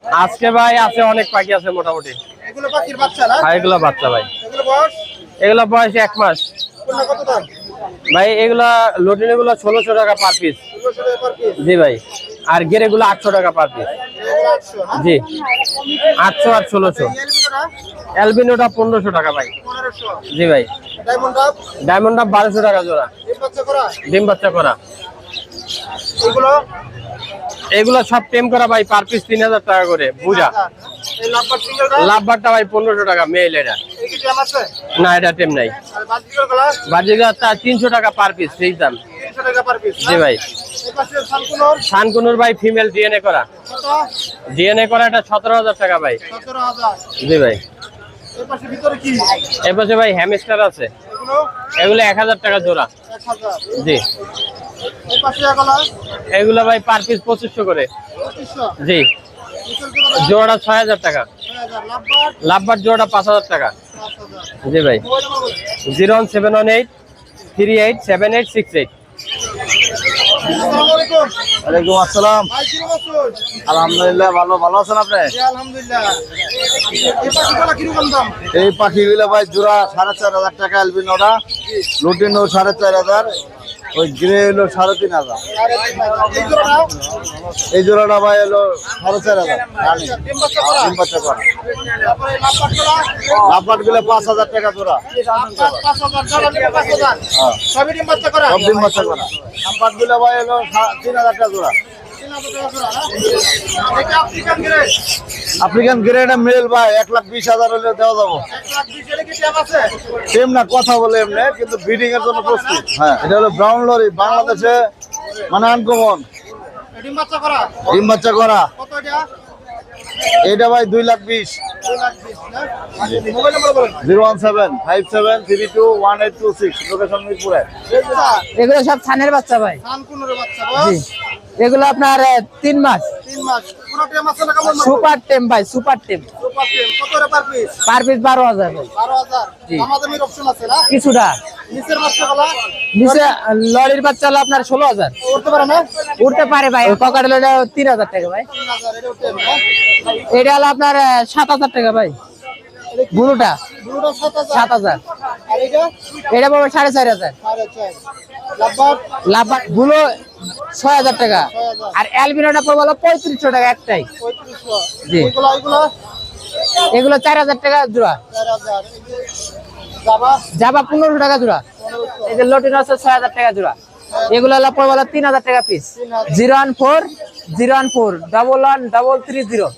আজকে ভাই আছে অনেক পাখি আছে মোটামুটি। এগুলো পাখির বাচ্চা না? হ্যাঁ এগুলো বাচ্চা ভাই। এগুলো বয়স? এগুলো বয়স 1 মাস কোনটা কত দাম? ভাই। এগুলা লটিন এগুলো 1600 টাকা পার পিস। 1600 টাকা পার পিস। জি ভাই। আর গেরেগুলো 800 টাকা পার পিস। এগুলো 800 না? জি 800 আর 1600। অ্যালবিনোটা 1500 টাকা ভাই। 1500। জি ভাই। ডায়মন্ড ডাব? ডায়মন্ড ডাব 1200 টাকা জোড়া। ডিম বাচ্চা করা? ডিম বাচ্চা করা। এগুলো? এগুলো সব টেম করা ভাই, পার পিস 3000 টাকা করে বুঝা। এই লাভবার সিঙ্গেলটা? লাভবারটা ভাই 1500 টাকা মেল। এটা এই কি টেম আছে? না, এটা টেম নাই। আর বাজিকার গুলো? বাজিগা 300 টাকা পার পিস সেই দাম। 300 টাকা পার পিস। জি ভাই। এই পাশে সানকুনর? শানকুনুর ভাই ফিমেল ডিএনএ করা। কত? ডিএনএ করা এটা 17000 টাকা ভাই। 17000। জি ভাই। এই পাশে ভিতরে কি? এই পাশে ভাই হ্যামস্টার আছে। এগুলো? এগুলো 1000 টাকা জোড়া। 1000। জি। এই পাশে এগুলো? এগুলো ভাই পার পিস 2500 করে। 2500। জি। নিচের গুলো? জোড়া 6000 টাকা। 6000। লাভবার? লাভবার জোড়া 5000 টাকা। 5000। জি ভাই। মোবাইল নাম্বার বলুন। 01718 387868। আসসালামু আলাইকুম। ওয়ালাইকুম আসসালাম। ভাই কিরকম আছেন? আলহামদুলিল্লাহ ভালো আছেন আপনি? জি আলহামদুলিল্লাহ। এই পাখিগুলো কিরকম দাম? এই পাখিগুলো ভাই জোড়া 4500 টাকা, অ্যালবিনোটা লুটিনো 4500, ওই গ্রে হলো 3500। এই জোড়াটা? এই জোড়াটা ভাই হলো 4500 রানি ডিম বাচ্চা করা? ডিম বাচ্চা করা। তারপরে এই লাভবারগুলো? লাভবার্ডগুলো 5000 টাকা জোড়া। লাভবার 5000, জোড়া নিলে 5000। হ্যাঁ, সবই ডিম বাচ্চা করা? সব ডিম বাচ্চা করা। লাভবার্ডগুলো ভাই হলো 3000 টাকা জোড়া। 3000 টাকা জোড়া না? এটা African grey? African grade male ভাই 1,20,000 হলে দেওয়া যাবো। 120 এর কি ট্যাব আছে? সেম না, কথা বলে এমনি, কিন্তু ব্রিডিং এর জন্য প্রস্তুত। হ্যাঁ, এটা হলো ব্রাউন লরি, বাংলাদেশে মানে আনকমন। ডিম বাচ্চা করা? ডিম বাচ্চা করা। কত এটা? এটা ভাই 2,20,000। 220 না? মোবাইল নাম্বার বলুন। 01757321826, লোকেশন মিরপুরে। এগুলো সব ছানের বাচ্চা ভাই। সানকুনরের বাচ্চা বয়স? এগুলো আপনার 3 মাস। 3 মাস। পুরো ট্যাম আছে না কেমন? সুপার টেম ভাই, সুপার টেম। Super tame. কত করে পার পিস? পার পিস 12000 ভাই। 12000। জি। আমাদের অপশন আছে না? কিছুটা নিচের বাচ্চাগুলো? নিচে লরির বাচ্চা হলো আপনার 16000। উঠতে পারে না? উঠতে পারে ভাই। পকেট হলো 3000 টাকা ভাই। 3000 এটা ট্যাম না? এটা হলো আপনার 7000 টাকা ভাই। বুলুটা দুটো 7000। 7000। আর এটা? এটা পড়বে 4500। 4.5। লাভবার? লাভবার বুলো 6000 টাকা। 6000। আর অ্যালবিনোটা পড়বে হলো 3500 টাকা একটাই। 3500। জি। এগুলো এগুলো 4000 টাকা জোড়া। 4000। এই যে জাবা? জাবা 1500 টাকা জোড়া। 1500। এই যে লটিন আছে 6000 টাকা জোড়া। এগুলো হলো পড়বে হলো 3000 টাকা পিস। 014 014 11 330।